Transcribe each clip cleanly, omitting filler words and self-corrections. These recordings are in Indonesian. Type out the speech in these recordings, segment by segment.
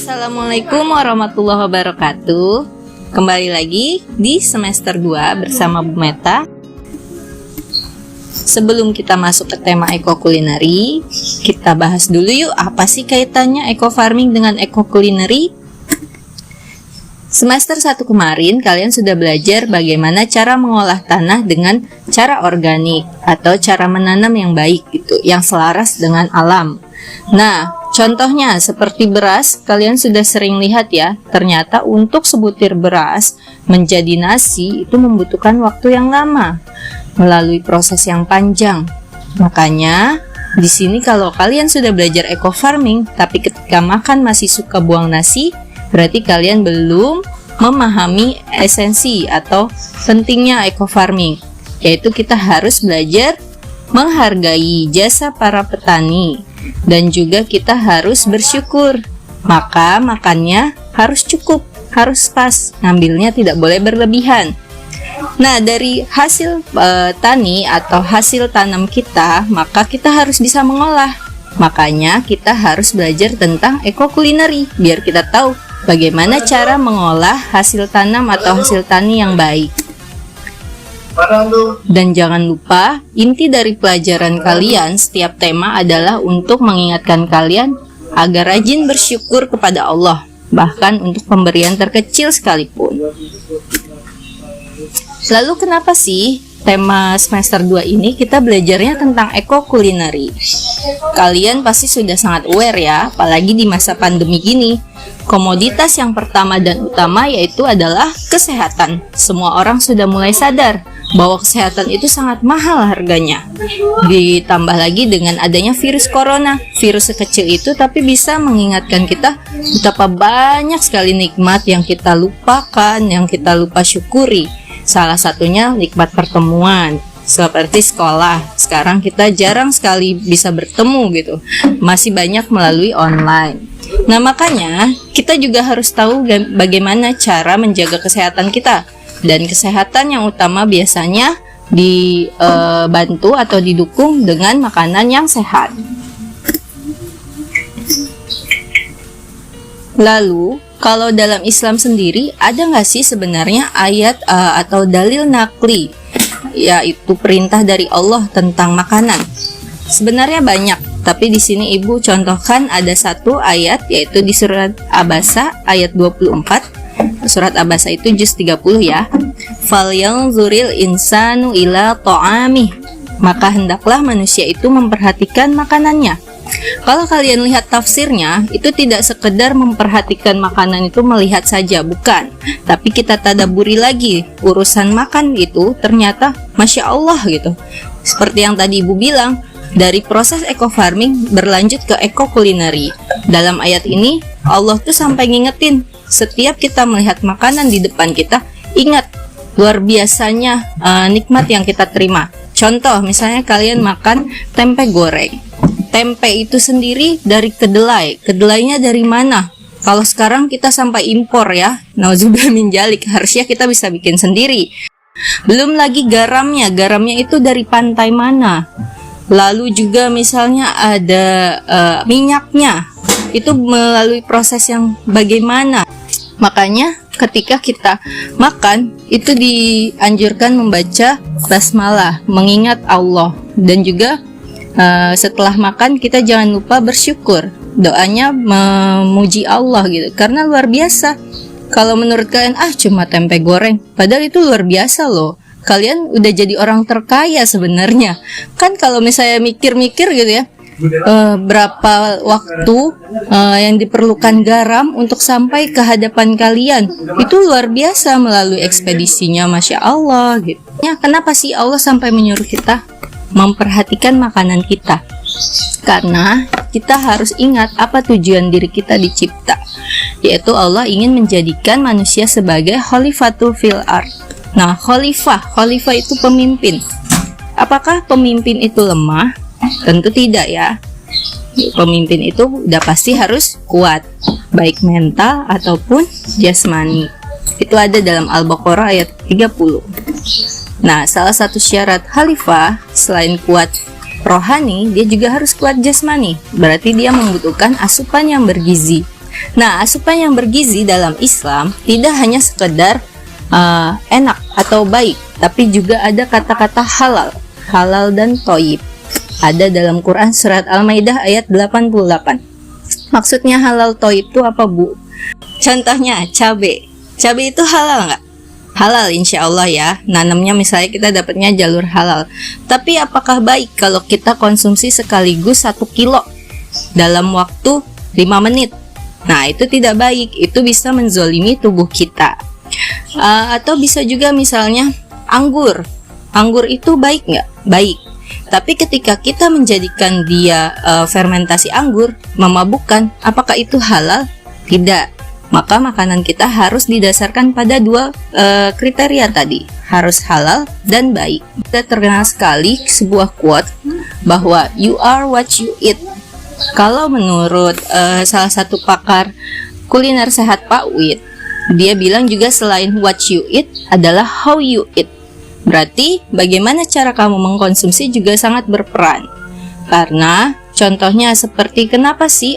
Assalamualaikum warahmatullahi wabarakatuh. Kembali lagi di semester 2 bersama Bu Meta. Sebelum kita masuk ke tema ekokulineri, kita bahas dulu yuk apa sih kaitannya eco farming dengan ekokulineri. Semester 1 kemarin kalian sudah belajar bagaimana cara mengolah tanah dengan cara organik atau cara menanam yang baik gitu, yang selaras dengan alam. Nah, contohnya seperti beras, kalian sudah sering lihat ya, ternyata untuk sebutir beras menjadi nasi itu membutuhkan waktu yang lama, melalui proses yang panjang. Makanya, di sini kalau kalian sudah belajar eco farming, tapi ketika makan masih suka buang nasi, berarti kalian belum memahami esensi atau pentingnya eco farming, yaitu kita harus belajar menghargai jasa para petani. Dan juga kita harus bersyukur. Maka makannya harus cukup, harus pas, ngambilnya tidak boleh berlebihan. Nah, dari hasil tani atau hasil tanam kita, maka kita harus bisa mengolah. Makanya kita harus belajar tentang ekokulineri, biar kita tahu bagaimana cara mengolah hasil tanam atau hasil tani yang baik. Dan jangan lupa, inti dari pelajaran kalian setiap tema adalah untuk mengingatkan kalian agar rajin bersyukur kepada Allah, bahkan untuk pemberian terkecil sekalipun. Lalu kenapa sih tema semester 2 ini kita belajarnya tentang ekokulineri? Kalian pasti sudah sangat aware ya, apalagi di masa pandemi gini. Komoditas yang pertama dan utama yaitu adalah kesehatan. Semua orang sudah mulai sadar bahwa kesehatan itu sangat mahal harganya. Ditambah lagi dengan adanya virus corona. Virus sekecil itu tapi bisa mengingatkan kita betapa banyak sekali nikmat yang kita lupakan, yang kita lupa syukuri. Salah satunya nikmat pertemuan, seperti sekolah. Sekarang kita jarang sekali bisa bertemu gitu. Masih banyak melalui online. Nah, makanya kita juga harus tahu bagaimana cara menjaga kesehatan kita. Dan kesehatan yang utama biasanya dibantu atau didukung dengan makanan yang sehat. Lalu, kalau dalam Islam sendiri, ada nggak sih sebenarnya ayat atau dalil nakli, yaitu perintah dari Allah tentang makanan? Sebenarnya banyak, tapi di sini Ibu contohkan ada satu ayat, yaitu di surat Abasa ayat 24. Surat Abasa itu juz 30 ya. Falyanzuril insanu ila ta'amih. Maka hendaklah manusia itu memperhatikan makanannya. Kalau kalian lihat tafsirnya, itu tidak sekedar memperhatikan makanan itu melihat saja, bukan. Tapi kita tadaburi lagi, urusan makan itu ternyata Masya Allah gitu. Seperti yang tadi Ibu bilang, dari proses eco farming berlanjut ke ekokulineri. Dalam ayat ini, Allah tuh sampai ngingetin, setiap kita melihat makanan di depan kita, ingat luar biasanya nikmat yang kita terima. Contoh, misalnya kalian makan tempe goreng. Tempe itu sendiri dari kedelai. Kedelainya dari mana? Kalau sekarang kita sampai impor ya, nauzubillah min dzalik, harusnya kita bisa bikin sendiri. Belum lagi garamnya. Garamnya itu dari pantai mana? Lalu juga misalnya ada minyaknya. Itu melalui proses yang bagaimana? Makanya ketika kita makan, itu dianjurkan membaca basmalah, mengingat Allah. Dan juga setelah makan kita jangan lupa bersyukur. Doanya memuji Allah gitu. Karena luar biasa. Kalau menurut kalian, cuma tempe goreng, padahal itu luar biasa loh. Kalian udah jadi orang terkaya sebenarnya. Kan kalau misalnya mikir-mikir gitu ya, berapa waktu yang diperlukan garam untuk sampai ke hadapan kalian, itu luar biasa melalui ekspedisinya, Masya Allah gitu. Ya, kenapa sih Allah sampai menyuruh kita memperhatikan makanan kita? Karena kita harus ingat apa tujuan diri kita dicipta, yaitu Allah ingin menjadikan manusia sebagai khalifatul fil ard. Nah, khalifah itu pemimpin. Apakah pemimpin itu lemah? Tentu tidak ya. Pemimpin itu udah pasti harus kuat, baik mental ataupun jasmani. Itu ada dalam Al-Baqarah ayat 30. Nah, salah satu syarat khalifah selain kuat rohani, dia juga harus kuat jasmani. Berarti dia membutuhkan asupan yang bergizi. Nah, asupan yang bergizi dalam Islam tidak hanya sekedar enak atau baik, tapi juga ada kata-kata halal dan thayyib. Ada dalam Quran surat Al-Maidah ayat 88. Maksudnya halal thayyib itu apa, Bu? Contohnya cabai. Cabai itu halal nggak? Halal insya Allah ya. Nanamnya misalnya kita dapatnya jalur halal. Tapi apakah baik kalau kita konsumsi sekaligus 1 kilo dalam waktu 5 menit? Nah, itu tidak baik. Itu bisa menzolimi tubuh kita. Atau bisa juga misalnya anggur. Anggur itu baik nggak? Baik. Tapi ketika kita menjadikan dia fermentasi anggur, memabukkan, apakah itu halal? Tidak. Maka makanan kita harus didasarkan pada 2 kriteria tadi, harus halal dan baik. Kita terkenal sekali sebuah quote bahwa you are what you eat. Kalau menurut salah satu pakar kuliner sehat, Pak Wid, dia bilang juga selain what you eat adalah how you eat. Berarti bagaimana cara kamu mengkonsumsi juga sangat berperan. Karena contohnya seperti kenapa sih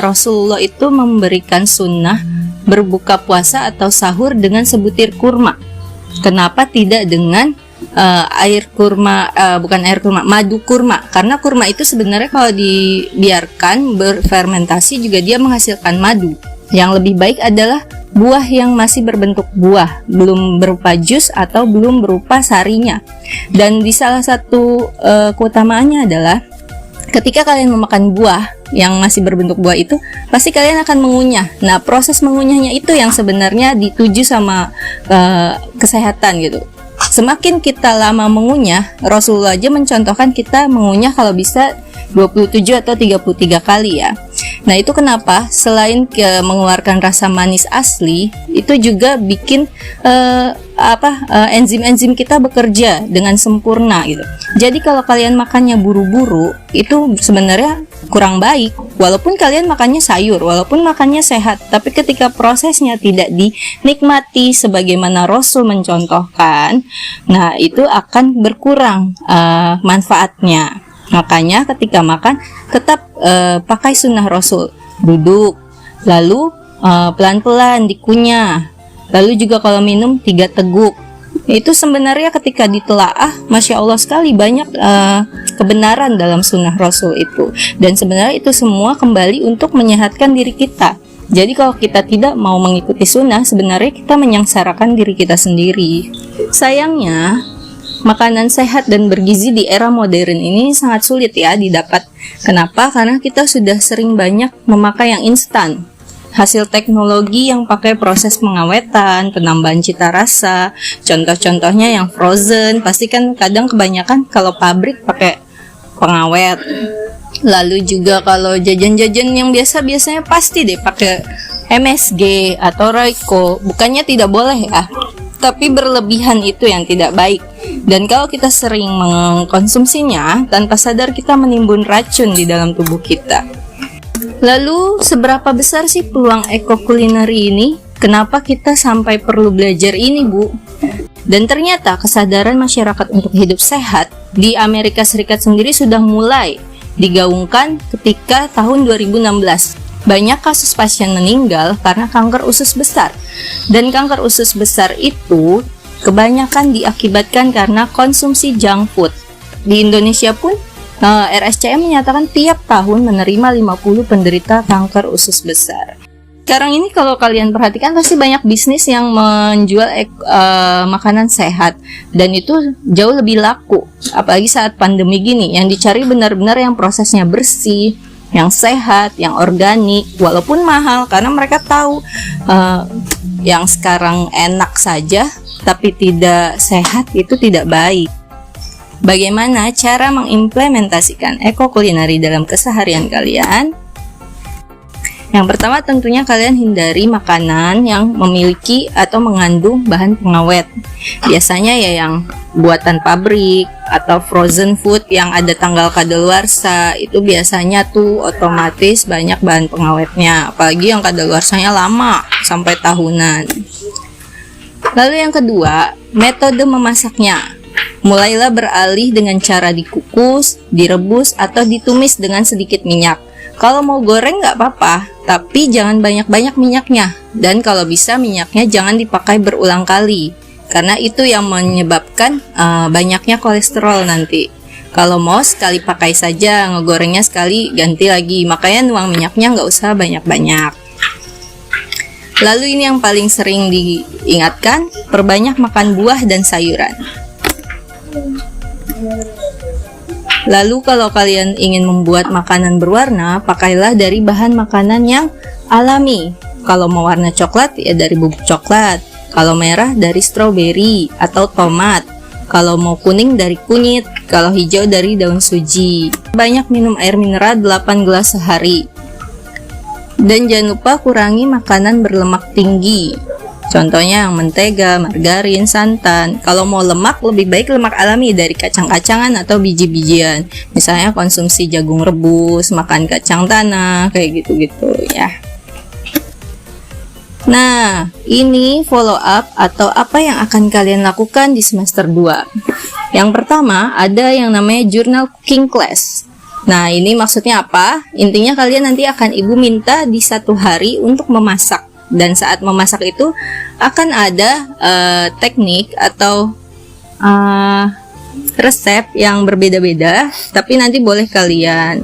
Rasulullah itu memberikan sunnah berbuka puasa atau sahur dengan sebutir kurma? Kenapa tidak dengan air kurma, madu kurma? Karena kurma itu sebenarnya kalau dibiarkan berfermentasi juga dia menghasilkan madu. Yang lebih baik adalah buah yang masih berbentuk buah, belum berupa jus atau belum berupa sarinya. Dan di salah satu keutamaannya adalah ketika kalian memakan buah yang masih berbentuk buah itu, pasti kalian akan mengunyah. Nah, proses mengunyahnya itu yang sebenarnya dituju sama kesehatan gitu. Semakin kita lama mengunyah, Rasulullah aja mencontohkan kita mengunyah kalau bisa 27 atau 33 kali ya. Nah, itu kenapa selain mengeluarkan rasa manis asli, itu juga bikin enzim-enzim kita bekerja dengan sempurna gitu. Jadi kalau kalian makannya buru-buru, itu sebenarnya kurang baik. Walaupun kalian makannya sayur, walaupun makannya sehat, tapi ketika prosesnya tidak dinikmati sebagaimana Rasul mencontohkan, nah itu akan berkurang manfaatnya. Makanya ketika makan tetap pakai sunnah Rasul, duduk, lalu pelan-pelan dikunyah, lalu juga kalau minum 3 teguk. Itu sebenarnya ketika ditelaah, Masya Allah sekali banyak kebenaran dalam sunnah Rasul itu. Dan sebenarnya itu semua kembali untuk menyehatkan diri kita. Jadi kalau kita tidak mau mengikuti sunnah, sebenarnya kita menyengsarakan diri kita sendiri. Sayangnya, makanan sehat dan bergizi di era modern ini sangat sulit ya didapat. Kenapa? Karena kita sudah sering banyak memakai yang instan. Hasil teknologi yang pakai proses pengawetan, penambahan cita rasa, contoh-contohnya yang frozen, pasti kan kadang kebanyakan kalau pabrik pakai pengawet. Lalu juga kalau jajan-jajan yang biasanya pasti deh pakai MSG atau Royco. Bukannya tidak boleh ya, tapi berlebihan itu yang tidak baik. Dan kalau kita sering mengkonsumsinya, tanpa sadar kita menimbun racun di dalam tubuh kita. Lalu seberapa besar sih peluang ekokulineri ini? Kenapa kita sampai perlu belajar ini, Bu? Dan ternyata kesadaran masyarakat untuk hidup sehat di Amerika Serikat sendiri sudah mulai digaungkan ketika tahun 2016. Banyak kasus pasien meninggal karena kanker usus besar. Dan kanker usus besar itu kebanyakan diakibatkan karena konsumsi junk food. Di Indonesia pun RSCM menyatakan tiap tahun menerima 50 penderita kanker usus besar. Sekarang ini kalau kalian perhatikan pasti banyak bisnis yang menjual makanan sehat, dan itu jauh lebih laku. Apalagi saat pandemi gini, yang dicari benar-benar yang prosesnya bersih, yang sehat, yang organik, walaupun mahal karena mereka tahu yang sekarang enak saja tapi tidak sehat itu tidak baik. Bagaimana cara mengimplementasikan ekokulineri dalam keseharian kalian? Yang pertama tentunya kalian hindari makanan yang memiliki atau mengandung bahan pengawet. Biasanya ya yang buatan pabrik atau frozen food yang ada tanggal kadaluarsa, itu biasanya tuh otomatis banyak bahan pengawetnya. Apalagi yang kadaluarsanya lama sampai tahunan. Lalu yang kedua, metode memasaknya. Mulailah beralih dengan cara dikukus, direbus, atau ditumis dengan sedikit minyak. Kalau mau goreng nggak apa-apa, tapi jangan banyak-banyak minyaknya. Dan kalau bisa minyaknya jangan dipakai berulang kali, karena itu yang menyebabkan banyaknya kolesterol nanti. Kalau mau sekali pakai saja, ngegorengnya sekali ganti lagi, makanya nuang minyaknya nggak usah banyak-banyak. Lalu ini yang paling sering diingatkan, perbanyak makan buah dan sayuran. Lalu kalau kalian ingin membuat makanan berwarna, pakailah dari bahan makanan yang alami. Kalau mau warna coklat ya dari bubuk coklat, kalau merah dari stroberi atau tomat, kalau mau kuning dari kunyit, kalau hijau dari daun suji. Banyak minum air mineral 8 gelas sehari. Dan jangan lupa kurangi makanan berlemak tinggi. Contohnya yang mentega, margarin, santan. Kalau mau lemak, lebih baik lemak alami dari kacang-kacangan atau biji-bijian. Misalnya konsumsi jagung rebus, makan kacang tanah, kayak gitu-gitu ya. Nah, ini follow up atau apa yang akan kalian lakukan di semester 2. Yang pertama, ada yang namanya journal cooking class. Nah, ini maksudnya apa? Intinya kalian nanti akan ibu minta di 1 hari untuk memasak. Dan saat memasak itu akan ada teknik atau resep yang berbeda-beda, tapi nanti boleh kalian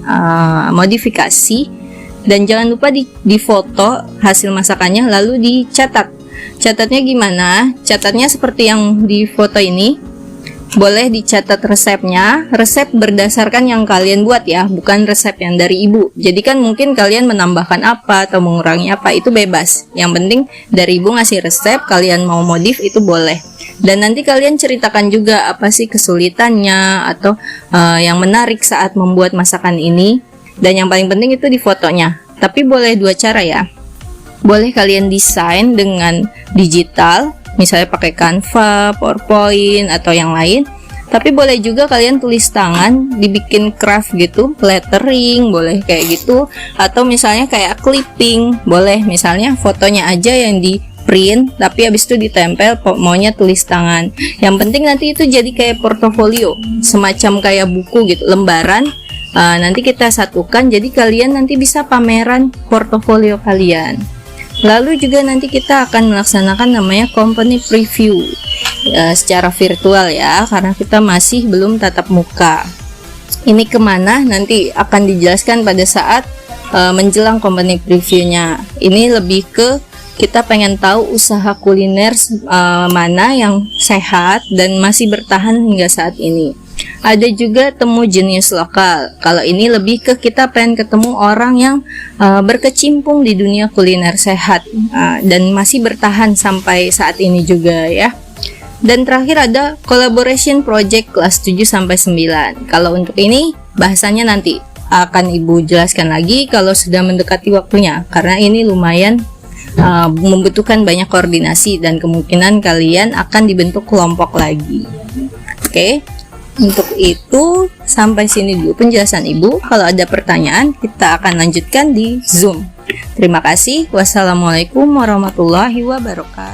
modifikasi. Dan jangan lupa di foto hasil masakannya lalu dicatat. Catatnya gimana? Catatnya seperti yang di foto ini. Boleh dicatat resepnya, resep berdasarkan yang kalian buat ya, bukan resep yang dari ibu. Jadi kan mungkin kalian menambahkan apa atau mengurangi apa, itu bebas. Yang penting dari ibu ngasih resep, kalian mau modif itu boleh. Dan nanti kalian ceritakan juga apa sih kesulitannya atau yang menarik saat membuat masakan ini. Dan yang paling penting itu di fotonya. Tapi boleh 2 cara ya. Boleh kalian desain dengan digital, misalnya pakai Canva, PowerPoint, atau yang lain. Tapi boleh juga kalian tulis tangan, dibikin craft gitu, lettering, boleh kayak gitu. Atau misalnya kayak clipping, boleh misalnya fotonya aja yang di print, tapi habis itu ditempel, maunya tulis tangan. Yang penting nanti itu jadi kayak portofolio, semacam kayak buku gitu, lembaran. Nanti kita satukan, jadi kalian nanti bisa pameran portofolio kalian. Lalu juga nanti kita akan melaksanakan namanya company preview secara virtual ya, karena kita masih belum tatap muka. Ini kemana nanti akan dijelaskan pada saat menjelang company previewnya. Ini lebih ke kita pengen tahu usaha kuliner mana yang sehat dan masih bertahan hingga saat ini. Ada juga temu jenius lokal. Kalau ini lebih ke kita pengen ketemu orang yang berkecimpung di dunia kuliner sehat dan masih bertahan sampai saat ini juga ya. Dan terakhir ada collaboration project kelas 7 sampai 9. Kalau untuk ini bahasanya nanti akan Ibu jelaskan lagi kalau sudah mendekati waktunya, karena ini lumayan membutuhkan banyak koordinasi dan kemungkinan kalian akan dibentuk kelompok lagi. Oke. Untuk itu, sampai sini dulu penjelasan Ibu. Kalau ada pertanyaan, kita akan lanjutkan di Zoom. Terima kasih. Wassalamualaikum warahmatullahi wabarakatuh.